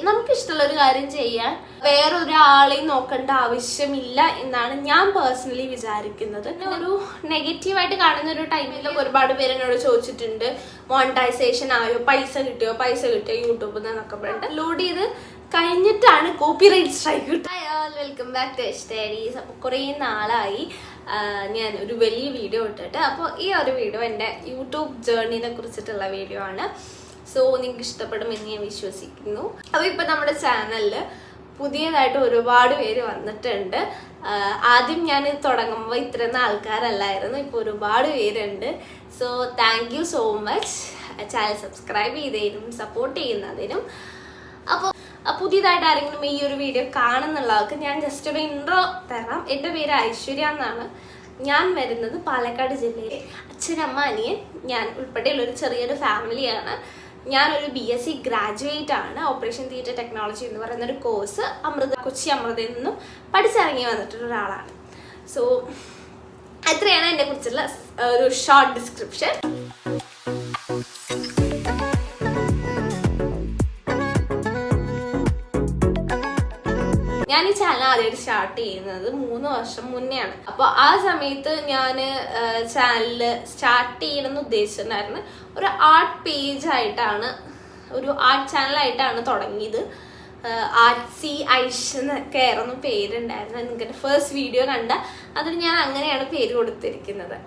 നമുക്കിഷ്ടമുള്ള ഒരു കാര്യം ചെയ്യാൻ വേറൊരാളെയും നോക്കേണ്ട ആവശ്യമില്ല എന്നാണ് ഞാൻ പേഴ്സണലി വിചാരിക്കുന്നത്. ഒരു നെഗറ്റീവായിട്ട് കാണുന്ന ഒരു ടൈമിലൊക്കെ ഒരുപാട് പേര് എന്നോട് ചോദിച്ചിട്ടുണ്ട്, മോണിറ്റൈസേഷൻ ആയോ, പൈസ കിട്ടിയോ യൂട്യൂബിൽ നിന്നൊക്കെ പറഞ്ഞിട്ട്. ലോഡ് ചെയ്ത് കഴിഞ്ഞിട്ടാണ് കോപ്പിറൈറ്റ് സ്ട്രൈക്ക് കിട്ടുക. Welcome back to studies. അപ്പോൾ കുറേ നാളായി ഞാൻ ഒരു വലിയ വീഡിയോ ഇട്ടിട്ട്. അപ്പോൾ ഈ ഒരു വീഡിയോ എൻ്റെ യൂട്യൂബ് ജേർണിനെ കുറിച്ചിട്ടുള്ള വീഡിയോ ആണ്. സോ നിങ്ങൾക്ക് ഇഷ്ടപ്പെടുമെന്ന് ഞാൻ വിശ്വസിക്കുന്നു. അപ്പോൾ ഇപ്പം നമ്മുടെ ചാനലിൽ പുതിയതായിട്ട് ഒരുപാട് പേര് വന്നിട്ടുണ്ട്. ആദ്യം ഞാൻ തുടങ്ങുമ്പോൾ ഇത്രയൊന്നും ആൾക്കാരല്ലായിരുന്നു, ഇപ്പോൾ ഒരുപാട് പേരുണ്ട്. So thank you so much channel subscribe ചെയ്തതിനും സപ്പോർട്ട് ചെയ്യുന്നതിനും. അപ്പോൾ പുതിയതായിട്ട് ആരെങ്കിലും ഈ ഒരു വീഡിയോ കാണുന്നുള്ളവർക്ക് ഞാൻ ജസ്റ്റ് ഒരു ഇൻട്രോ തരാം. എൻ്റെ പേര് ഐശ്വര്യ എന്നാണ്. ഞാൻ വരുന്നത് പാലക്കാട് ജില്ലയിലെ അച്ഛനമ്മ അനിയൻ ഞാൻ ഉൾപ്പെടെയുള്ളൊരു ചെറിയൊരു ഫാമിലിയാണ്. ഞാനൊരു BSc ഗ്രാജുവേറ്റ് ആണ്. ഓപ്പറേഷൻ തിയേറ്റർ ടെക്നോളജി എന്ന് പറയുന്നൊരു കോഴ്സ് കൊച്ചി അമൃതയിൽ നിന്നും പഠിച്ചിറങ്ങി വന്നിട്ടുള്ള ഒരാളാണ്. സോ അത്രയാണ് എന്നെ കുറിച്ചുള്ള ഒരു ഷോർട്ട് ഡിസ്ക്രിപ്ഷൻ. ഞാൻ ഈ ചാനൽ ആദ്യമായിട്ട് സ്റ്റാർട്ട് ചെയ്യുന്നത് 3 വർഷം മുന്നെയാണ്. അപ്പോൾ ആ സമയത്ത് ഞാൻ ചാനല് സ്റ്റാർട്ട് ചെയ്യണമെന്ന് ഉദ്ദേശിച്ചിട്ടുണ്ടായിരുന്നു. ഒരു ആർട്ട് പേജ് ആയിട്ടാണ്, ഒരു ആർട്ട് ചാനലായിട്ടാണ് തുടങ്ങിയത്. ആർട്സി ഐഷ് എന്നൊക്കെ ആയിരുന്നു പേരുണ്ടായിരുന്നു. നിങ്ങൾക്ക് ഫസ്റ്റ് വീഡിയോ കണ്ട അതിന് ഞാൻ അങ്ങനെയാണ് പേര് കൊടുത്തിരിക്കുന്നത്.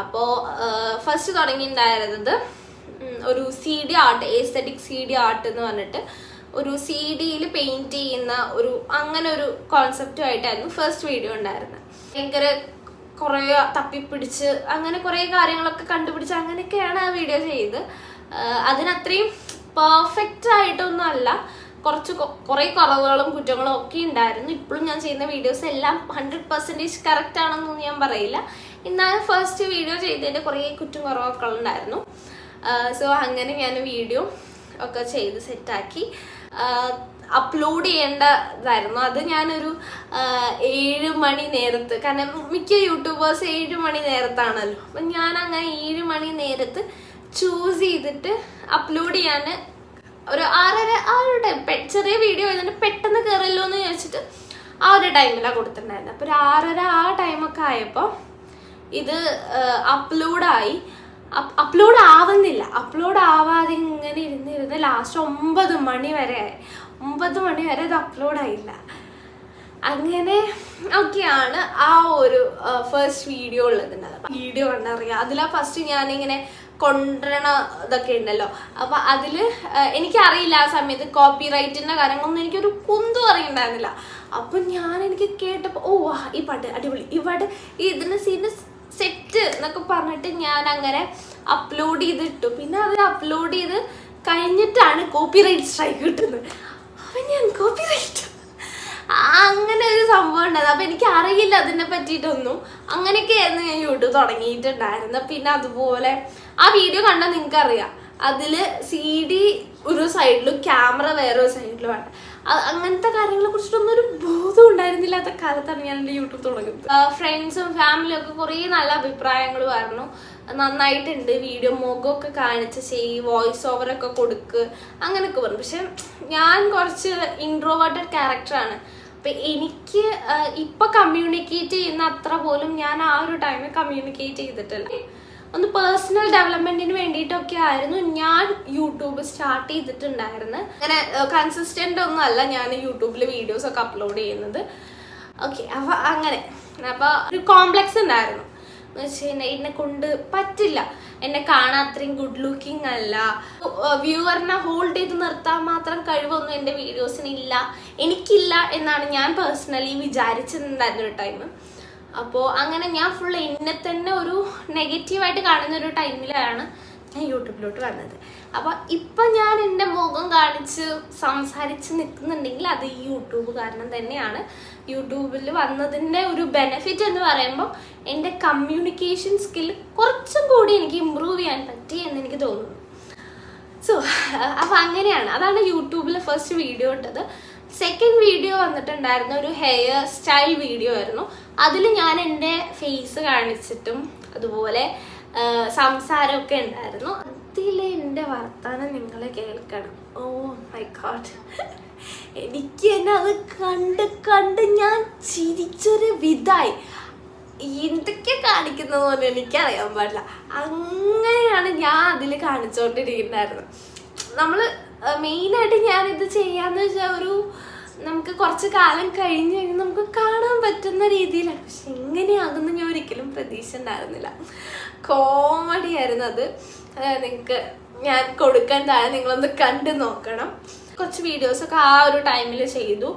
അപ്പോൾ ഫസ്റ്റ് തുടങ്ങിയിട്ടുണ്ടായിരുന്നത് ഒരു CD art, aesthetic CD art എന്ന് പറഞ്ഞിട്ട് ഒരു CD-യിൽ പെയിന്റ് ചെയ്യുന്ന അങ്ങനെ ഒരു കോൺസെപ്റ്റുമായിട്ടായിരുന്നു ഫസ്റ്റ് വീഡിയോ ഉണ്ടായിരുന്നത്. ഭയങ്കര കുറേ തപ്പിപ്പിടിച്ച് അങ്ങനെ കുറേ കാര്യങ്ങളൊക്കെ കണ്ടുപിടിച്ച് അങ്ങനെയൊക്കെയാണ് ആ വീഡിയോ ചെയ്ത്. അതിനത്രയും പെർഫെക്റ്റ് ആയിട്ടൊന്നും അല്ല, കുറേ കുറവുകളും കുറ്റങ്ങളും ഒക്കെ ഉണ്ടായിരുന്നു. ഇപ്പോഴും ഞാൻ ചെയ്യുന്ന വീഡിയോസ് എല്ലാം 100% കറക്റ്റ് ആണെന്നൊന്നും ഞാൻ പറയില്ല. എന്നാലും ഫസ്റ്റ് വീഡിയോ ചെയ്തതിൻ്റെ കുറേ കുറ്റം കുറവൊക്കെ ഉണ്ടായിരുന്നു. സോ അങ്ങനെ ഞാൻ വീഡിയോ ഒക്കെ ചെയ്ത് സെറ്റാക്കി അപ്ലോഡ് ചെയ്യേണ്ടതായിരുന്നു. അത് ഞാനൊരു 7 മണി നേരത്ത്, കാരണം മിക്ക യൂട്യൂബേഴ്സ് 7 മണി നേരത്താണല്ലോ. അപ്പം ഞാൻ അങ്ങനെ 7 മണി നേരത്ത് ചൂസ് ചെയ്തിട്ട് അപ്ലോഡ് ചെയ്യാൻ ഒരു 6:30 ആ ഒരു ടൈം, ചെറിയ വീഡിയോ ആയതുകൊണ്ട് പെട്ടെന്ന് കയറല്ലോ എന്ന് ചോദിച്ചിട്ട് ആ ഒരു ടൈമിലാണ് കൊടുത്തിട്ടുണ്ടായിരുന്നത്. അപ്പോൾ ഒരു 6:30 ആ ടൈമൊക്കെ ആയപ്പോൾ ഇത് അപ്ലോഡ് ആവുന്നില്ല. അപ്ലോഡ് ആവാതെ ഇങ്ങനെ ഇരുന്ന് ലാസ്റ്റ് 9 മണി വരെ ആയി. 9 മണി വരെ ഇത് അപ്ലോഡായില്ല. അങ്ങനെ ഒക്കെയാണ് ആ ഒരു ഫസ്റ്റ് വീഡിയോ ഉള്ളതുണ്ടായത്. വീഡിയോ കണ്ടറിയാം. അതിലാ ഫസ്റ്റ് ഞാനിങ്ങനെ കൊണ്ടുവരണ ഇതൊക്കെ ഉണ്ടല്ലോ. അപ്പം അതിൽ എനിക്കറിയില്ല ആ സമയത്ത് കോപ്പിറൈറ്റിൻ്റെ കാര്യങ്ങളൊന്നും എനിക്കൊരു കുന്തും അറിയണ്ടായിരുന്നില്ല. അപ്പം എനിക്ക് കേട്ടപ്പോൾ ഈ പാട്ട് അടിപൊളി, ഈ പാട്ട് ഇതിൻ്റെ സീന് സെറ്റ് എന്നൊക്കെ പറഞ്ഞിട്ട് ഞാൻ അങ്ങനെ അപ്ലോഡ് ചെയ്തിട്ടു. പിന്നെ അത് അപ്ലോഡ് ചെയ്ത് കഴിഞ്ഞിട്ടാണ് കോപ്പിറൈറ്റ് സ്ട്രൈക്ക് കിട്ടുന്നത്. അപ്പം ഞാൻ കോപ്പിറൈറ്റ് അങ്ങനെ ഒരു സംഭവം ഉണ്ടായത്. അപ്പം എനിക്ക് അറിയില്ല അതിനെ പറ്റിയിട്ടൊന്നും. അങ്ങനെയൊക്കെയായിരുന്നു ഞാൻ യൂട്യൂബ് തുടങ്ങിയിട്ടുണ്ടായിരുന്നത്. പിന്നെ അതുപോലെ ആ വീഡിയോ കണ്ടാൽ നിങ്ങൾക്കറിയാം, അതിൽ CD ഒരു സൈഡിലും ക്യാമറ വേറൊരു സൈഡിലുമാണ്. അങ്ങനത്തെ കാര്യങ്ങളെ കുറിച്ചിട്ടൊന്നും ഒരു ബോധം ഉണ്ടായിരുന്നില്ലാത്ത കാലത്താണ് ഞാൻ എൻ്റെ യൂട്യൂബ് തുടങ്ങുന്നത്. ഫ്രണ്ട്സും ഫാമിലിയും ഒക്കെ കുറേ നല്ല അഭിപ്രായങ്ങൾ പറഞ്ഞു. നന്നായിട്ടുണ്ട് വീഡിയോ, മുഖമൊക്കെ കാണിച്ച് വോയിസ് ഓവറൊക്കെ കൊടുക്ക് അങ്ങനെയൊക്കെ പറഞ്ഞു. പക്ഷെ ഞാൻ കുറച്ച് ഇൻട്രോവേർട്ടഡ് ക്യാരക്ടറാണ്. അപ്പം എനിക്ക് ഇപ്പം കമ്മ്യൂണിക്കേറ്റ് ചെയ്യുന്ന അത്ര പോലും ഞാൻ ആ ഒരു ടൈമിൽ കമ്മ്യൂണിക്കേറ്റ് ചെയ്തിട്ടില്ല. ഒന്ന് പേഴ്സണൽ ഡെവലപ്മെന്റിന് വേണ്ടിയിട്ടൊക്കെ ആയിരുന്നു ഞാൻ യൂട്യൂബ് സ്റ്റാർട്ട് ചെയ്തിട്ടുണ്ടായിരുന്നത്. അങ്ങനെ കൺസിസ്റ്റന്റ് ഒന്നും അല്ല ഞാൻ യൂട്യൂബിൽ വീഡിയോസ് ഒക്കെ അപ്ലോഡ് ചെയ്യുന്നത്. ഓക്കെ, അപ്പോൾ അങ്ങനെ ഒരു കോംപ്ലക്സ് ഉണ്ടായിരുന്നു എന്ന് വെച്ച് കഴിഞ്ഞാൽ എന്നെ കൊണ്ട് പറ്റില്ല, എന്നെ കാണാൻ അത്രയും ഗുഡ് ലുക്കിംഗ് അല്ല, വ്യൂവറിനെ ഹോൾഡ് ചെയ്ത് നിർത്താൻ മാത്രം കഴിവൊന്നും എൻ്റെ വീഡിയോസിനില്ല, എനിക്കില്ല എന്നാണ് ഞാൻ പേഴ്സണലി വിചാരിച്ചിട്ടുണ്ടായിരുന്ന ഒരു ടൈം. അപ്പോൾ അങ്ങനെ ഞാൻ ഫുൾ എന്നെ തന്നെ ഒരു നെഗറ്റീവായിട്ട് കാണുന്ന ഒരു ടൈമിലാണ് ഞാൻ യൂട്യൂബിലോട്ട് വന്നത്. അപ്പോൾ ഇപ്പം ഞാൻ എൻ്റെ മുഖം കാണിച്ച് സംസാരിച്ച് നിൽക്കുന്നുണ്ടെങ്കിൽ അത് ഈ യൂട്യൂബ് കാരണം തന്നെയാണ്. യൂട്യൂബിൽ വന്നതിൻ്റെ ഒരു ബെനിഫിറ്റ് എന്ന് പറയുമ്പോൾ എൻ്റെ കമ്മ്യൂണിക്കേഷൻ സ്കില്ല് കുറച്ചും കൂടി എനിക്ക് ഇമ്പ്രൂവ് ചെയ്യാൻ പറ്റി എന്ന് എനിക്ക് തോന്നുന്നു. സോ അപ്പോൾ അങ്ങനെയാണ്, അതാണ് യൂട്യൂബിൽ ഫസ്റ്റ് വീഡിയോ ഇട്ടത്. സെക്കൻഡ് വീഡിയോ വന്നിട്ടുണ്ടായിരുന്ന ഒരു ഹെയർ സ്റ്റൈൽ വീഡിയോ ആയിരുന്നു. അതിൽ ഞാൻ എൻ്റെ ഫേസ് കാണിച്ചിട്ടും അതുപോലെ സംസാരമൊക്കെ ഉണ്ടായിരുന്നു. രാത്രിയിലെ എൻ്റെ വർത്താനം നിങ്ങൾ കേൾക്കണം. ഓ മൈ ഗോഡ്, എനിക്ക് തന്നെ അത് കണ്ട് കണ്ട് ഞാൻ ചിരിച്ചൊരു വിധായി. എന്തൊക്കെ കാണിക്കുന്നത് പോലെ എനിക്കറിയാൻ പാടില്ല. അങ്ങനെയാണ് ഞാൻ അതിൽ കാണിച്ചുകൊണ്ടിരിക്കുന്നുണ്ടായിരുന്നത്. നമ്മൾ മെയിനായിട്ട് ഞാനിത് ചെയ്യാന്ന് വെച്ചാൽ നമുക്ക് കുറച്ച് കാലം കഴിഞ്ഞ് കഴിഞ്ഞ് നമുക്ക് കാണാൻ പറ്റുന്ന രീതിയിലാണ്. പക്ഷെ എങ്ങനെയാകുന്നു ഞാൻ ഒരിക്കലും പ്രതീക്ഷ ഉണ്ടായിരുന്നില്ല. കോമഡി ആയിരുന്നു അത്. നിങ്ങൾക്ക് ഞാൻ കൊടുക്കാൻ താഴെ നിങ്ങളൊന്ന് കണ്ടു നോക്കണം. കുറച്ച് വീഡിയോസൊക്കെ ആ ഒരു ടൈമിൽ ചെയ്തു.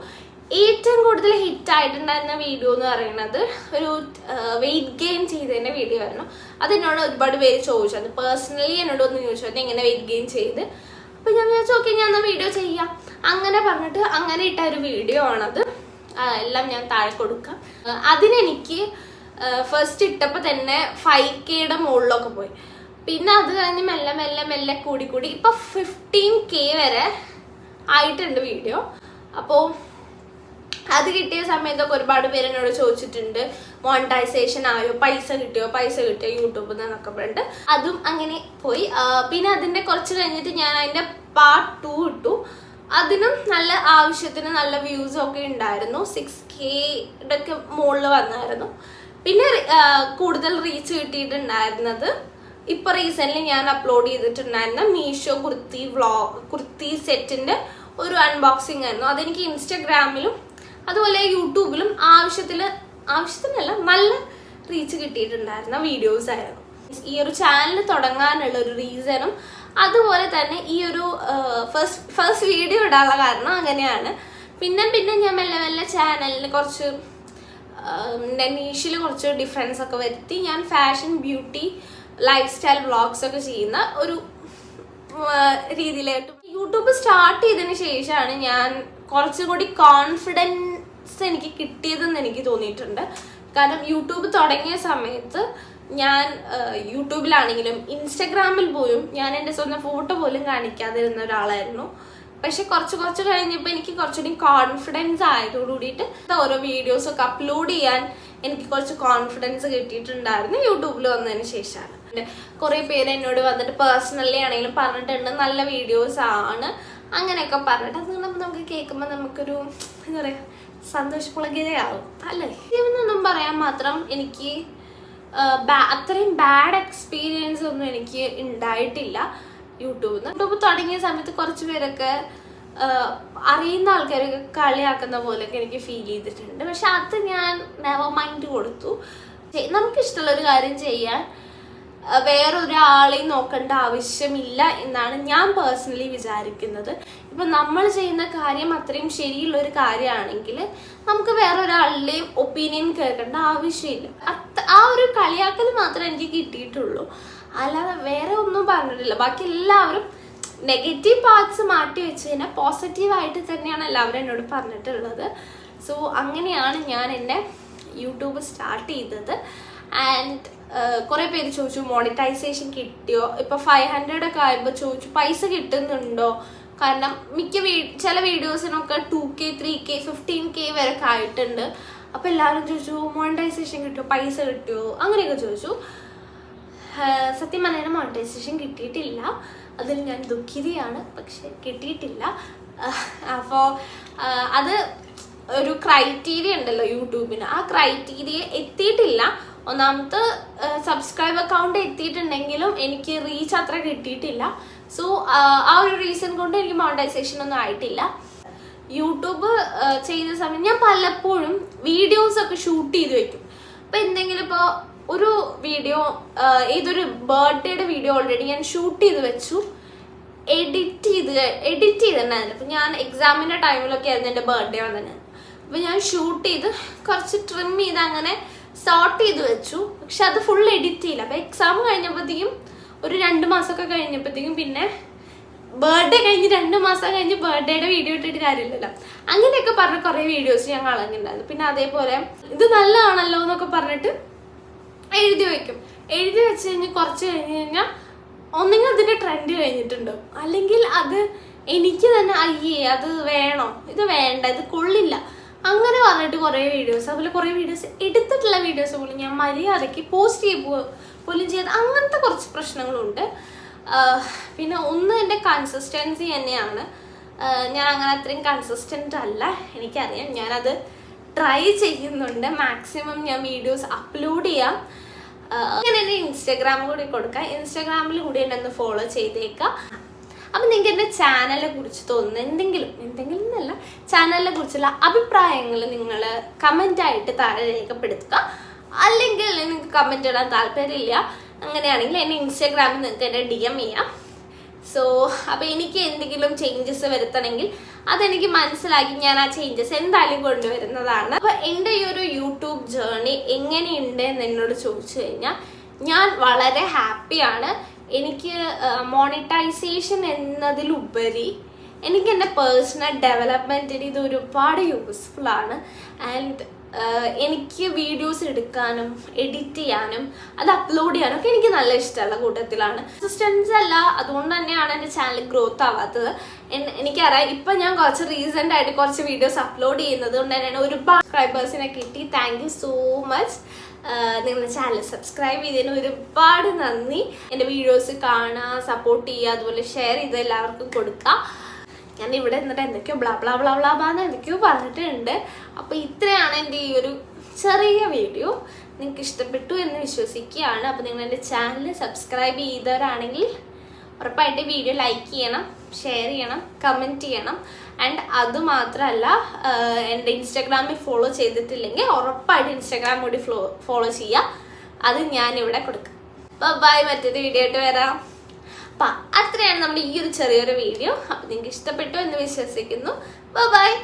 ഏറ്റവും കൂടുതൽ ഹിറ്റായിട്ടുണ്ടായിരുന്ന വീഡിയോ എന്ന് പറയുന്നത് ഒരു വെയിറ്റ് ഗെയിൻ ചെയ്തതിൻ്റെ വീഡിയോ ആയിരുന്നു. അത് എന്നോട് ഒരുപാട് പേര് ചോദിച്ചു. പേഴ്സണലി എന്നോട് ഒന്ന് ചോദിച്ചു എങ്ങനെ വെയിറ്റ് ഗെയിൻ ചെയ്ത്. അപ്പോൾ ഞാൻ വിചാരിച്ചു ഓക്കെ ഞാൻ വീഡിയോ ചെയ്യാം അങ്ങനെ പറഞ്ഞിട്ട് അങ്ങനെ ഇട്ട ഒരു വീഡിയോ ആണത്. എല്ലാം ഞാൻ താഴെ കൊടുക്കാം. അതിനെനിക്ക് ഫസ്റ്റ് ഇട്ടപ്പോൾ തന്നെ 5Kയുടെ മുകളിലൊക്കെ പോയി. പിന്നെ അത് കഴിഞ്ഞ് മെല്ലെ മെല്ലെ മെല്ലെ കൂടി കൂടി ഇപ്പം 15K വരെ ആയിട്ടുണ്ട് വീഡിയോ. അപ്പോൾ അത് കിട്ടിയ സമയത്തൊക്കെ ഒരുപാട് പേര് എന്നോട് ചോദിച്ചിട്ടുണ്ട് മോണിറ്റൈസേഷൻ ആയോ, പൈസ കിട്ടിയോ യൂട്യൂബിൽ നിന്നൊക്കെ പറഞ്ഞിട്ട്. അതും അങ്ങനെ പോയി. പിന്നെ അതിൻ്റെ കുറച്ച് കഴിഞ്ഞിട്ട് ഞാൻ അതിൻ്റെ പാർട്ട് 2 ഇട്ടു. അതിനും നല്ല ആവശ്യത്തിന് നല്ല വ്യൂസും ഒക്കെ ഉണ്ടായിരുന്നു. 6Kയുടെ ഒക്കെ മുകളിൽ വന്നായിരുന്നു. പിന്നെ കൂടുതൽ റീച്ച് കിട്ടിയിട്ടുണ്ടായിരുന്നത് ഇപ്പൊ റീസെന്റ് ഞാൻ അപ്ലോഡ് ചെയ്തിട്ടുണ്ടായിരുന്ന മീഷോ കുർത്തി സെറ്റിന്റെ ഒരു അൺബോക്സിംഗ് ആയിരുന്നു. അതെനിക്ക് ഇൻസ്റ്റഗ്രാമിലും അതുപോലെ യൂട്യൂബിലും ആവശ്യത്തിനല്ല നല്ല റീച്ച് കിട്ടിയിട്ടുണ്ടായിരുന്ന വീഡിയോസ് ആയിരുന്നു. ഈ ഒരു ചാനൽ തുടങ്ങാനുള്ള ഒരു റീസണും അതുപോലെ തന്നെ ഈ ഒരു ഫസ്റ്റ് വീഡിയോ ഇടാനുള്ള കാരണം അങ്ങനെയാണ്. പിന്നെ ഞാൻ മെല്ലെ മെല്ലെ ചാനലിന് കുറച്ച് നീഷിൽ കുറച്ച് ഡിഫറൻസ് ഒക്കെ വരുത്തി ഞാൻ fashion beauty life style vlogs ഒക്കെ ചെയ്യുന്ന ഒരു രീതിയിലായിട്ട് യൂട്യൂബ് സ്റ്റാർട്ട് ചെയ്തതിന് ശേഷമാണ് ഞാൻ കുറച്ചുകൂടി കോൺഫിഡൻസ് എനിക്ക് കിട്ടിയതെന്ന് എനിക്ക് തോന്നിയിട്ടുണ്ട്. കാരണം യൂട്യൂബ് തുടങ്ങിയ സമയത്ത് ഞാൻ യൂട്യൂബിലാണെങ്കിലും ഇൻസ്റ്റഗ്രാമിൽ പോലും ഞാൻ എൻ്റെ സ്വന്തം ഫോട്ടോ പോലും കാണിക്കാതിരുന്ന ഒരാളായിരുന്നു. പക്ഷെ കുറച്ച് കഴിഞ്ഞപ്പോൾ എനിക്ക് കുറച്ചുകൂടി കോൺഫിഡൻസ് ആയതോടുകൂടിയിട്ട് ഓരോ വീഡിയോസൊക്കെ അപ്ലോഡ് ചെയ്യാൻ എനിക്ക് കുറച്ച് കോൺഫിഡൻസ് കിട്ടിയിട്ടുണ്ടായിരുന്നു യൂട്യൂബിൽ വന്നതിന് ശേഷമാണ്. കുറേ പേര് എന്നോട് വന്നിട്ട് പേഴ്സണലി ആണെങ്കിലും പറഞ്ഞിട്ടുണ്ട് നല്ല വീഡിയോസ് ആണ് അങ്ങനെയൊക്കെ പറഞ്ഞിട്ട്. അത് നമുക്ക് കേൾക്കുമ്പോൾ നമുക്കൊരു എന്താ പറയുക സന്തോഷപുളകിതയാവും അല്ലേ. എന്നൊന്നും പറയാൻ മാത്രം എനിക്ക് അത്രയും ബാഡ് എക്സ്പീരിയൻസ് ഒന്നും എനിക്ക് ഉണ്ടായിട്ടില്ല യൂട്യൂബ് തുടങ്ങിയ സമയത്ത് കുറച്ച് പേരൊക്കെ അറിയുന്ന ആൾക്കാരൊക്കെ കളിയാക്കുന്ന പോലെയൊക്കെ എനിക്ക് ഫീൽ ചെയ്തിട്ടുണ്ട്. പക്ഷെ അത് ഞാൻ നെവർ മൈൻഡ് കൊടുത്തു. നമുക്കിഷ്ടമുള്ളൊരു കാര്യം ചെയ്യാൻ വേറൊരാളെയും നോക്കേണ്ട ആവശ്യമില്ല എന്നാണ് ഞാൻ പേഴ്സണലി വിചാരിക്കുന്നത്. ഇപ്പം നമ്മൾ ചെയ്യുന്ന കാര്യം അത്രയും ശരിയുള്ളൊരു കാര്യമാണെങ്കിൽ നമുക്ക് വേറൊരാളുടെയും ഒപ്പീനിയൻ കേൾക്കേണ്ട ആവശ്യമില്ല. ആ ഒരു കളിയാക്കൽ മാത്രമേ എനിക്ക് കിട്ടിയിട്ടുള്ളൂ, അല്ലാതെ വേറെ ഒന്നും പറഞ്ഞിട്ടില്ല. ബാക്കി എല്ലാവരും നെഗറ്റീവ് പാർട്സ് മാറ്റി വെച്ച് കഴിഞ്ഞാൽ പോസിറ്റീവായിട്ട് തന്നെയാണ് എല്ലാവരും എന്നോട് പറഞ്ഞിട്ടുള്ളത്. സോ അങ്ങനെയാണ് ഞാൻ എൻ്റെ യൂട്യൂബ് സ്റ്റാർട്ട് ചെയ്തത്. ആൻഡ് കുറേ പേര് ചോദിച്ചു മോണിറ്റൈസേഷൻ കിട്ടിയോ. ഇപ്പോൾ 500 ഒക്കെ ആയപ്പോൾ ചോദിച്ചു പൈസ കിട്ടുന്നുണ്ടോ. കാരണം ചില വീഡിയോസിനൊക്കെ 2K 3K 15K വരെ ഒക്കെ ആയിട്ടുണ്ട്. അപ്പോൾ എല്ലാവരും ചോദിച്ചു മോണിറ്റൈസേഷൻ കിട്ടിയോ, പൈസ കിട്ടിയോ, അങ്ങനെയൊക്കെ ചോദിച്ചു. സത്യം പറഞ്ഞാൽ മോണിറ്റൈസേഷൻ കിട്ടിയിട്ടില്ല. അതിൽ ഞാൻ ദുഃഖിതയാണ്, പക്ഷെ കിട്ടിയിട്ടില്ല. അപ്പോൾ അത് ഒരു ക്രൈറ്റീരിയ ഉണ്ടല്ലോ യൂട്യൂബിന്, ആ ക്രൈറ്റീരിയ എത്തിയിട്ടില്ല. ഒന്നാമത്തെ സബ്സ്ക്രൈബ് അക്കൗണ്ട് എത്തിയിട്ടുണ്ടെങ്കിലും എനിക്ക് റീച്ച് അത്ര കിട്ടിയിട്ടില്ല. സോ ആ ഒരു റീസൺ കൊണ്ട് എനിക്ക് മോണിറ്റൈസേഷൻ ഒന്നും ആയിട്ടില്ല. യൂട്യൂബ് ചെയ്ത സമയം ഞാൻ പലപ്പോഴും വീഡിയോസൊക്കെ ഷൂട്ട് ചെയ്ത് വെക്കും. അപ്പോൾ എന്തെങ്കിലും ഇപ്പോൾ ഒരു വീഡിയോ ഏതൊരു ബർത്ത്ഡേയുടെ വീഡിയോ ഓൾറെഡി ഞാൻ ഷൂട്ട് ചെയ്ത് വെച്ചു, എഡിറ്റ് ചെയ്തിട്ടുണ്ടായിരുന്നു. അപ്പോൾ ഞാൻ എക്സാമിൻ്റെ ടൈമിലൊക്കെ ആയിരുന്നു എൻ്റെ ബർത്ത്ഡേ വന്നത്. അപ്പോൾ ഞാൻ ഷൂട്ട് ചെയ്ത് കുറച്ച് ട്രിം ചെയ്ത് അങ്ങനെ സോർട്ട് ചെയ്ത് വെച്ചു. പക്ഷെ അത് ഫുൾ എഡിറ്റ് ചെയ്യില്ല. അപ്പോൾ എക്സാം കഴിഞ്ഞപ്പോഴത്തേക്കും ഒരു 2 മാസമൊക്കെ കഴിഞ്ഞപ്പോഴത്തേക്കും പിന്നെ ബർത്ത്ഡേ കഴിഞ്ഞ് 2 മാസം കഴിഞ്ഞ് ബർത്ത്ഡേയുടെ വീഡിയോ ഇട്ടിട്ട് കാര്യമില്ലല്ലോ. അങ്ങനെയൊക്കെ പറഞ്ഞ കുറേ വീഡിയോസ് ഞാൻ കളഞ്ഞിട്ടുണ്ടായിരുന്നു. പിന്നെ അതേപോലെ ഇത് നല്ലതാണല്ലോ എന്നൊക്കെ പറഞ്ഞിട്ട് എഴുതി വെക്കും. എഴുതി വെച്ച് കഴിഞ്ഞ് കുറച്ച് കഴിഞ്ഞ് കഴിഞ്ഞാൽ ഒന്നെങ്കിൽ അതിൻ്റെ ട്രെൻഡ് കഴിഞ്ഞിട്ടുണ്ടോ, അല്ലെങ്കിൽ അത് എനിക്ക് തന്നെ അയ്യേ അത് വേണോ, ഇത് വേണ്ട, ഇത് കൊള്ളില്ല, അങ്ങനെ പറഞ്ഞിട്ട് കുറേ വീഡിയോസ്, അതുപോലെ കുറേ വീഡിയോസ് എടുത്തിട്ടുള്ള വീഡിയോസ് പോലും ഞാൻ മര്യാദയ്ക്ക് പോസ്റ്റ് പോലും ചെയ്ത് അങ്ങനത്തെ കുറച്ച് പ്രശ്നങ്ങളുണ്ട്. പിന്നെ ഒന്ന് എൻ്റെ കൺസിസ്റ്റൻസി തന്നെയാണ്. ഞാൻ അങ്ങനെ അത്രയും കൺസിസ്റ്റൻ്റ് അല്ല, എനിക്കറിയാം. ഞാനത് ട്രൈ ചെയ്യുന്നുണ്ട്. മാക്സിമം ഞാൻ വീഡിയോസ് അപ്ലോഡ് ചെയ്യാം. അങ്ങനെ എൻ്റെ ഇൻസ്റ്റാഗ്രാം കൂടി കൊടുക്കാം. ഇൻസ്റ്റാഗ്രാമിൽ കൂടി എന്നെ ഒന്ന് ഫോളോ ചെയ്തേക്കാം. അപ്പം നിങ്ങൾക്ക് എൻ്റെ ചാനലിനെ കുറിച്ച് തോന്നുന്ന എന്തെങ്കിലും എന്നല്ല, ചാനലിനെ കുറിച്ചുള്ള അഭിപ്രായങ്ങൾ നിങ്ങൾ കമൻ്റായിട്ട് താഴെ രേഖപ്പെടുത്തുക. അല്ലെങ്കിൽ നിങ്ങൾക്ക് കമൻറ്റ് ഇടാൻ താല്പര്യമില്ല, അങ്ങനെയാണെങ്കിൽ എന്നെ ഇൻസ്റ്റാഗ്രാമിൽ നിങ്ങൾക്ക് എന്നെ DM ചെയ്യാം. സോ അപ്പോൾ എനിക്ക് എന്തെങ്കിലും ചേഞ്ചസ് വരുത്തണമെങ്കിൽ അതെനിക്ക് മനസ്സിലാക്കി ഞാൻ ആ ചേഞ്ചസ് എന്തായാലും കൊണ്ടുവരുന്നതാണ്. അപ്പോൾ എൻ്റെ ഈ ഒരു യൂട്യൂബ് ജേർണി എങ്ങനെയുണ്ട് എന്ന് എന്നോട് ചോദിച്ചു കഴിഞ്ഞാൽ ഞാൻ വളരെ ഹാപ്പിയാണ്. എനിക്ക് മോണിറ്റൈസേഷൻ എന്നതിലുപരി എനിക്ക് എൻ്റെ പേഴ്സണൽ ഡെവലപ്മെൻറ്റിന് ഇത് ഒരുപാട് യൂസ്ഫുൾ ആണ്. ആൻഡ് എനിക്ക് വീഡിയോസ് എടുക്കാനും എഡിറ്റ് ചെയ്യാനും അത് അപ്ലോഡ് ചെയ്യാനും ഒക്കെ എനിക്ക് നല്ല ഇഷ്ടമുള്ള കൂട്ടത്തിലാണ്. കൺസിസ്റ്റൻസി അല്ല, അതുകൊണ്ട് തന്നെയാണ് എൻ്റെ ചാനൽ ഗ്രോത്ത് ആവാത്തത്. എനിക്കറിയാം. ഇപ്പം ഞാൻ കുറച്ച് റീസെൻ്റ് ആയിട്ട് കുറച്ച് വീഡിയോസ് അപ്ലോഡ് ചെയ്യുന്നത് കൊണ്ട് തന്നെയാണ് ഒരുപാട് സബ്സ്ക്രൈബേഴ്സിനെ കിട്ടി. Thank you so much. നിങ്ങളുടെ ചാനൽ സബ്സ്ക്രൈബ് ചെയ്തതിന് ഒരുപാട് നന്ദി. എൻ്റെ വീഡിയോസ് കാണുക, സപ്പോർട്ട് ചെയ്യുക, അതുപോലെ ഷെയർ ചെയ്ത് എല്ലാവർക്കും കൊടുക്കുക. ഞാൻ ഇവിടെ എന്നിട്ട് എന്തൊക്കെയോ ബ്ലാ ബ്ലാ ബ്ലാ ബ്ലാ ബ്ലാന്ന് എന്തൊക്കെയോ പറഞ്ഞിട്ടുണ്ട്. അപ്പോൾ ഇത്രയാണ് എൻ്റെ ഈ ഒരു ചെറിയ വീഡിയോ. നിങ്ങൾക്ക് ഇഷ്ടപ്പെട്ടു എന്ന് വിശ്വസിക്കുകയാണ്. അപ്പോൾ നിങ്ങൾ എൻ്റെ ചാനൽ സബ്സ്ക്രൈബ് ചെയ്തവരാണെങ്കിൽ ഉറപ്പായിട്ട് വീഡിയോ ലൈക്ക് ചെയ്യണം, ഷെയർ ചെയ്യണം, കമൻറ്റ് ചെയ്യണം. ആൻഡ് അതുമാത്രമല്ല, എൻ്റെ ഇൻസ്റ്റാഗ്രാമിൽ ഫോളോ ചെയ്തിട്ടില്ലെങ്കിൽ ഉറപ്പായിട്ട് ഇൻസ്റ്റാഗ്രാം കൂടി ഫോളോ ചെയ്യുക. അത് ഞാനിവിടെ കൊടുക്കാം. ബൈ. മറ്റൊരു വീഡിയോ ആയിട്ട് വരാം. അപ്പം അത്രയാണ് നമ്മുടെ ഈ ഒരു ചെറിയൊരു വീഡിയോ. അപ്പം നിങ്ങൾക്ക് ഇഷ്ടപ്പെട്ടു എന്ന് വിശ്വസിക്കുന്നു. ബൈ.